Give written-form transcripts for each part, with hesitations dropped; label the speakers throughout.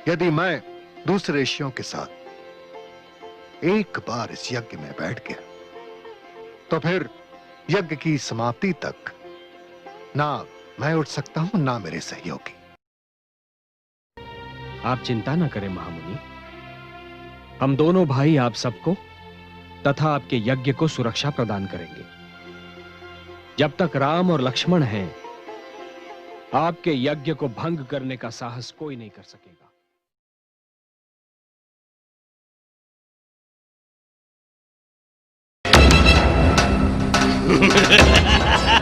Speaker 1: यदि मैं दूसरे ऋषियों के साथ एक बार इस यज्ञ में बैठ गया तो फिर यज्ञ की समाप्ति तक ना मैं उठ सकता हूं ना मेरे सहयोगी।
Speaker 2: आप चिंता न करें महामुनि। हम दोनों भाई आप सबको तथा आपके यज्ञ को सुरक्षा प्रदान करेंगे। जब तक राम और लक्ष्मण हैं, आपके यज्ञ को भंग करने का साहस कोई नहीं कर सकेगा।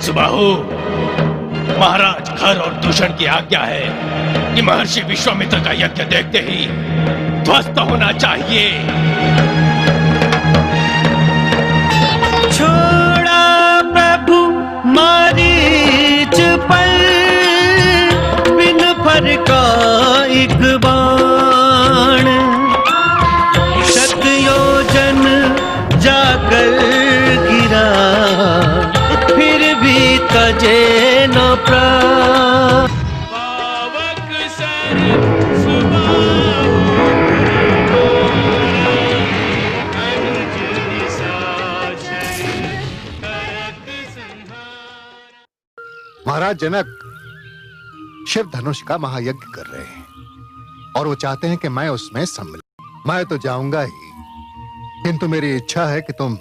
Speaker 3: सुबाहु, महाराज खर और दूषण की आज्ञा है कि महर्षि विश्वामित्र का यज्ञ देखते ही ध्वस्त होना चाहिए।
Speaker 4: छोड़ा प्रभु मारीच पर, बिन फर का एक बाण, शत योजन जाकर गिरा, फिर भी तजे न प्राण।
Speaker 3: पावक सर सुबाहु,
Speaker 1: महाराज जनक शिव धनुष का महायज्ञ कर रहे हैं और वो चाहते हैं कि मैं उसमें सम्मिलित। मैं तो जाऊंगा ही, किंतु मेरी इच्छा है कि तुम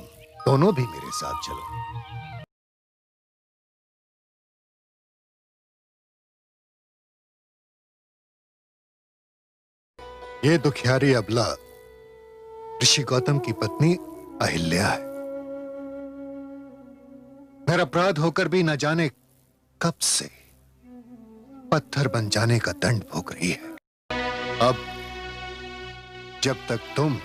Speaker 1: दोनों भी मेरे साथ चलो। ये दुखियारी अबला ऋषि गौतम की पत्नी अहिल्या है। मेरा अपराध होकर भी न जाने कब से पत्थर बन जाने का दंड भोग रही है। अब जब तक तुम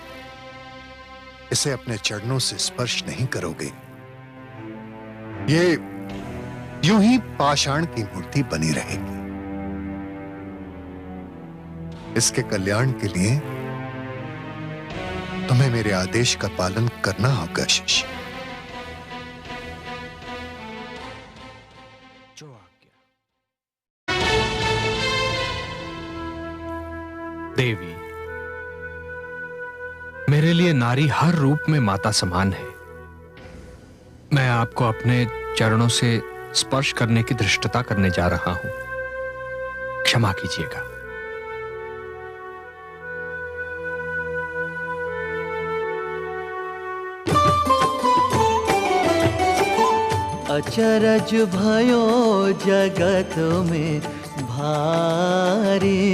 Speaker 1: इसे अपने चरणों से स्पर्श नहीं करोगे, ये यूं ही पाषाण की मूर्ति बनी रहेगी। इसके कल्याण के लिए तुम्हें मेरे आदेश का पालन करना होगा शिष्य।
Speaker 2: जो आज्ञा। देवी, मेरे लिए नारी हर रूप में माता समान है। मैं आपको अपने चरणों से स्पर्श करने की धृष्टता करने जा रहा हूं, क्षमा कीजिएगा।
Speaker 4: अचरज भयो जगत में भारी,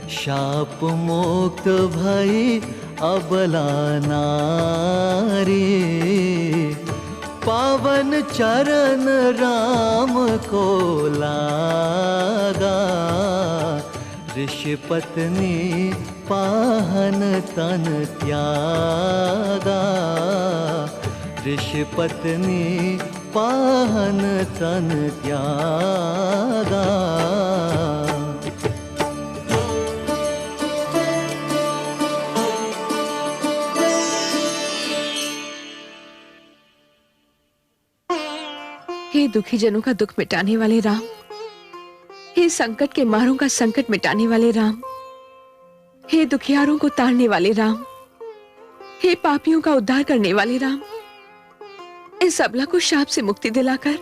Speaker 4: शाप मुक्त भई अबला नारी। पावन चरण राम को लागा, ऋषि पत्नी पाहन तन त्यागा। ऋषि पत्नी पाहन तन त्यागा।
Speaker 5: हे दुखी जनों का दुख मिटाने वाले राम, हे संकट के मारों का संकट मिटाने वाले राम, हे दुखियारों को तारने वाले राम, हे पापियों का उद्धार करने वाले राम, इस अबला को शाप से मुक्ति दिलाकर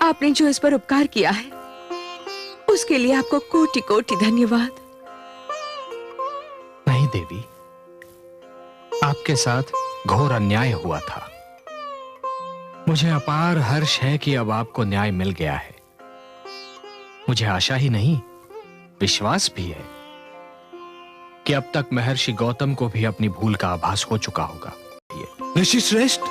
Speaker 5: आपने जो इस पर उपकार किया है, उसके लिए आपको कोटि कोटि धन्यवाद।
Speaker 2: नहीं देवी, आपके साथ घोर अन्याय हुआ था। मुझे अपार हर्ष है कि अब आपको न्याय मिल गया है। मुझे आशा ही नहीं, विश्वास भी है कि अब तक महर्षि गौतम को भी अपनी भूल का आभास हो चुका होगा। ऋषि श्रेष्ठ,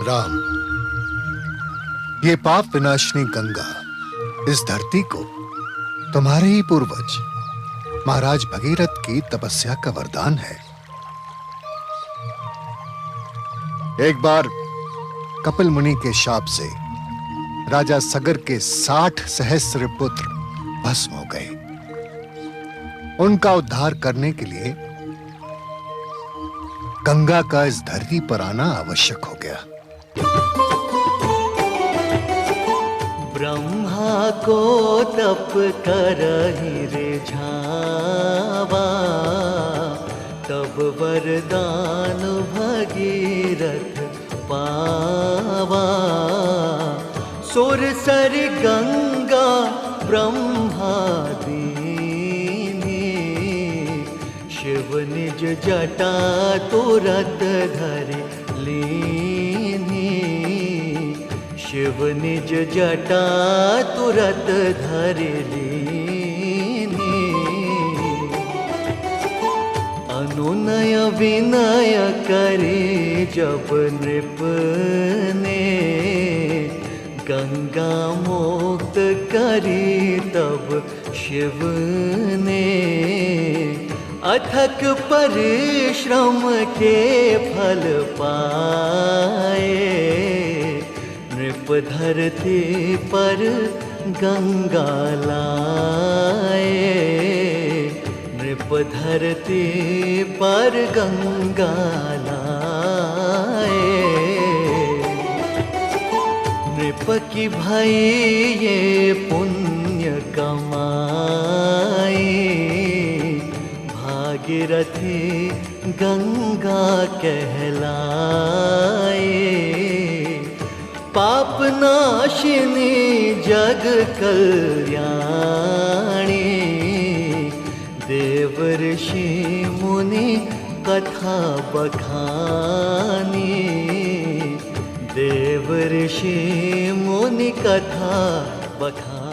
Speaker 1: राम, ये पाप विनाशिनी गंगा इस धरती को तुम्हारे ही पूर्वज महाराज भगीरथ की तपस्या का वरदान है। एक बार कपिल मुनि के शाप से राजा सगर के 60 सहस्त्र पुत्र भस्म हो गए। उनका उद्धार करने के लिए गंगा का इस धरती पर आना आवश्यक हो गया।
Speaker 4: ब्रह्मा को तप करहि रिझावा, तब वरदान भगीरथ पावा। सुर सर गंगा ब्रह्मा दीनी, शिव निज जटा तुरत धरि लीनी। शिव निज जटा तुरत धरि लीनी। अनुनय विनय करे जब नृप ने, गंगा मुक्त करी तब शिव ने। अथक परिश्रम के फल पाए, नृप धरती पर गंगा लाए। नृप धरती पर गंगा लाए। नृप की भई ये पुण्य कमाई, भागीरथी गंगा कहलाए। पाप नाशिनी जग कल्याणी, देव ऋषि मुनि कथा बखानी। देव ऋषि मुनि कथा बखानी।